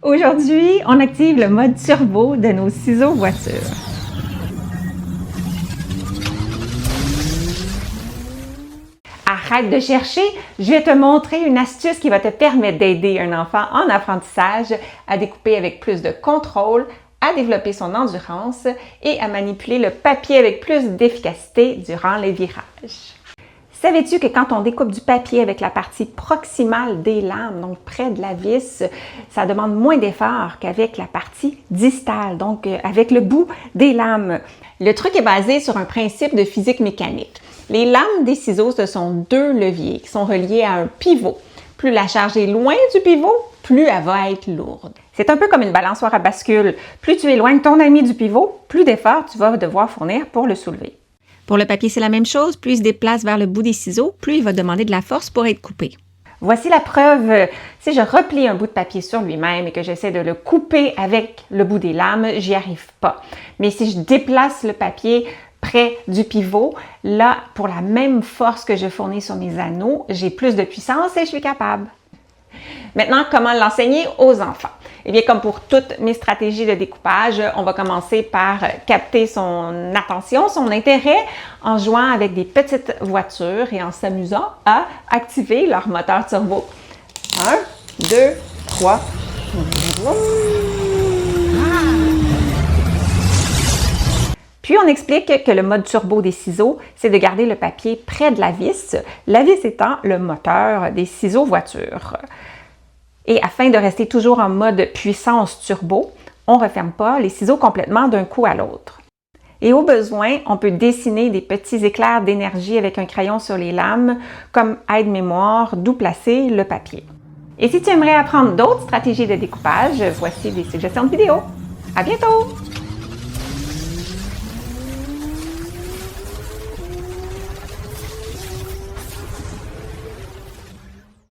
Aujourd'hui, on active le mode turbo de nos ciseaux voiture. Arrête de chercher, je vais te montrer une astuce qui va te permettre d'aider un enfant en apprentissage à découper avec plus de contrôle, à développer son endurance et à manipuler le papier avec plus d'efficacité durant les virages. Savais-tu que quand on découpe du papier avec la partie proximale des lames, donc près de la vis, ça demande moins d'effort qu'avec la partie distale, donc avec le bout des lames? Le truc est basé sur un principe de physique mécanique. Les lames des ciseaux, ce sont deux leviers qui sont reliés à un pivot. Plus la charge est loin du pivot, plus elle va être lourde. C'est un peu comme une balançoire à bascule. Plus tu éloignes ton ami du pivot, plus d'efforts tu vas devoir fournir pour le soulever. Pour le papier, c'est la même chose. Plus il se déplace vers le bout des ciseaux, plus il va demander de la force pour être coupé. Voici la preuve. Si je replie un bout de papier sur lui-même et que j'essaie de le couper avec le bout des lames, j'y arrive pas. Mais si je déplace le papier près du pivot, là, pour la même force que je fournis sur mes anneaux, j'ai plus de puissance et je suis capable. Maintenant, comment l'enseigner aux enfants? Eh bien, comme pour toutes mes stratégies de découpage, on va commencer par capter son attention, son intérêt, en jouant avec des petites voitures et en s'amusant à activer leur moteur turbo. 1, 2, 3. Puis, on explique que le mode turbo des ciseaux, c'est de garder le papier près de la vis étant le moteur des ciseaux voiture. Et afin de rester toujours en mode puissance turbo, on ne referme pas les ciseaux complètement d'un coup à l'autre. Et au besoin, on peut dessiner des petits éclairs d'énergie avec un crayon sur les lames comme aide-mémoire d'où placer le papier. Et si tu aimerais apprendre d'autres stratégies de découpage, voici des suggestions de vidéos. À bientôt!